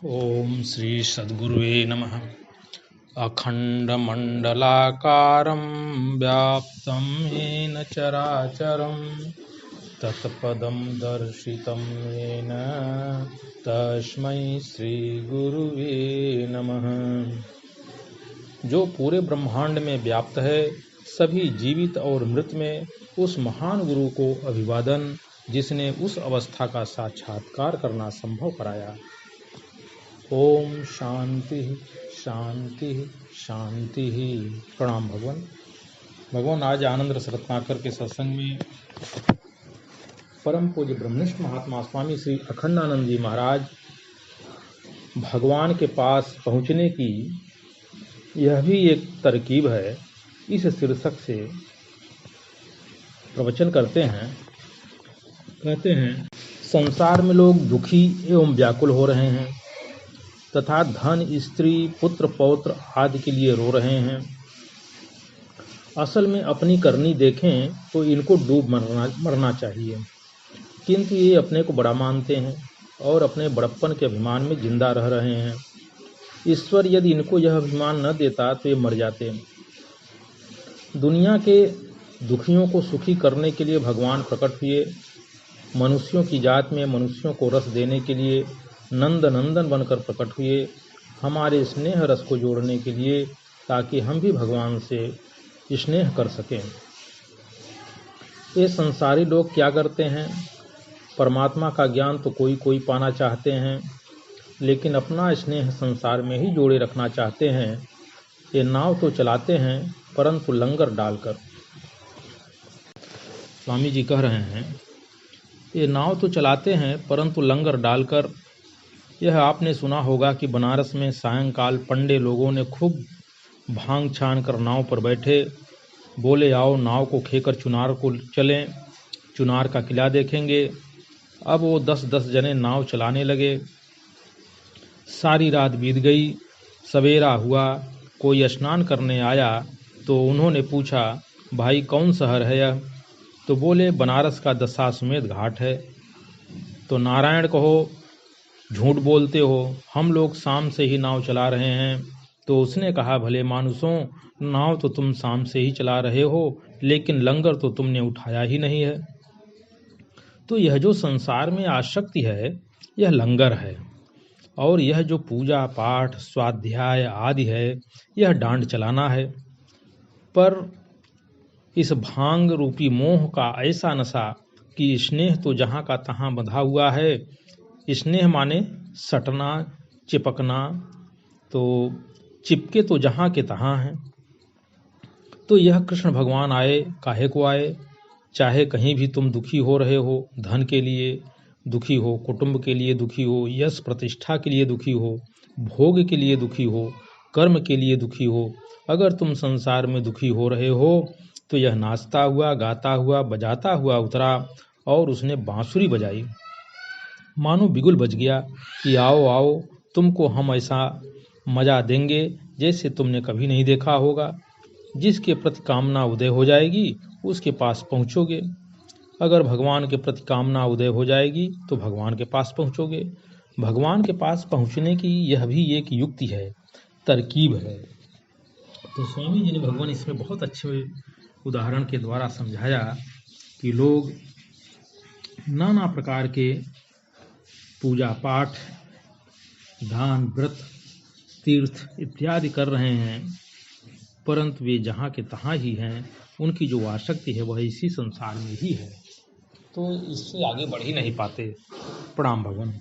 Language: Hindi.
ओम श्री सद्गुरुवे नमः। अखंडमंडलाकारं व्याप्तं येन चराचरं तत्पदं दर्शितं येन तस्मै श्री गुरुवे नमः। जो पूरे ब्रह्मांड में व्याप्त है, सभी जीवित और मृत में उस महान गुरु को अभिवादन, जिसने उस अवस्था का साक्षात्कार करना संभव कराया। ओम शांति शांति शांति। प्रणाम भगवान। आज आनंद रस रत्नाकर के सत्संग में परम पूज्य ब्रह्मनिष्ठ महात्मा स्वामी श्री अखंडानंद जी महाराज भगवान के पास पहुंचने की यह भी एक तरकीब है, इस शीर्षक से प्रवचन करते हैं। कहते हैं, संसार में लोग दुखी एवं व्याकुल हो रहे हैं तथा धन, स्त्री, पुत्र, पौत्र आदि के लिए रो रहे हैं। असल में अपनी करनी देखें तो इनको डूब मरना चाहिए, किंतु ये अपने को बड़ा मानते हैं और अपने बड़प्पन के अभिमान में जिंदा रह रहे हैं। ईश्वर यदि इनको यह अभिमान न देता तो ये मर जाते। दुनिया के दुखियों को सुखी करने के लिए भगवान प्रकट हुए। मनुष्यों की जात में मनुष्यों को रस देने के लिए नंद नंदन बनकर प्रकट हुए, हमारे स्नेह रस को जोड़ने के लिए, ताकि हम भी भगवान से स्नेह कर सकें। ये संसारी लोग क्या करते हैं? परमात्मा का ज्ञान तो कोई कोई पाना चाहते हैं, लेकिन अपना स्नेह संसार में ही जोड़े रखना चाहते हैं। ये नाव तो चलाते हैं, परंतु लंगर डालकर। स्वामी जी कह रहे हैं, ये नाव तो चलाते हैं परंतु लंगर डालकर। यह आपने सुना होगा कि बनारस में सायंकाल पंडे लोगों ने खूब भांग छान कर नाव पर बैठे, बोले आओ नाव को खेकर चुनार को चलें, चुनार का किला देखेंगे। अब वो 10-10 जने नाव चलाने लगे। सारी रात बीत गई, सवेरा हुआ। कोई स्नान करने आया तो उन्होंने पूछा, भाई कौन शहर है यह? तो बोले बनारस का दशाश्वमेध घाट है। तो नारायण कहो, झूठ बोलते हो, हम लोग शाम से ही नाव चला रहे हैं। तो उसने कहा, भले मानुसों, नाव तो तुम शाम से ही चला रहे हो, लेकिन लंगर तो तुमने उठाया ही नहीं है। तो यह जो संसार में आसक्ति है, यह लंगर है, और यह जो पूजा पाठ स्वाध्याय आदि है, यह डांड चलाना है। पर इस भांग रूपी मोह का ऐसा नशा कि स्नेह तो जहाँ का तहाँ बंधा हुआ है। स्नेह माने सटना, चिपकना, तो चिपके तो जहाँ के तहाँ हैं। तो यह कृष्ण भगवान आए, काहे को आए? चाहे कहीं भी तुम दुखी हो रहे हो, धन के लिए दुखी हो, कुटुंब के लिए दुखी हो, यश प्रतिष्ठा के लिए दुखी हो, भोग के लिए दुखी हो, कर्म के लिए दुखी हो, अगर तुम संसार में दुखी हो रहे हो तो यह नाचता हुआ, गाता हुआ, बजाता हुआ उतरा और उसने बांसुरी बजाई। मानो बिगुल बज गया कि आओ आओ, तुमको हम ऐसा मजा देंगे जैसे तुमने कभी नहीं देखा होगा। जिसके प्रति कामना उदय हो जाएगी उसके पास पहुँचोगे। अगर भगवान के प्रति कामना उदय हो जाएगी तो भगवान के पास पहुँचोगे। भगवान के पास पहुँचने की यह भी एक युक्ति है, तरकीब है। तो स्वामी जी ने भगवान इसमें बहुत अच्छे उदाहरण के द्वारा समझाया कि लोग नाना प्रकार के पूजा पाठ, दान, व्रत, तीर्थ इत्यादि कर रहे हैं, परंतु वे जहाँ के तहाँ ही हैं। उनकी जो आसक्ति है वह इसी संसार में ही है, तो इससे आगे बढ़ ही नहीं पाते। प्रणाम भगवान।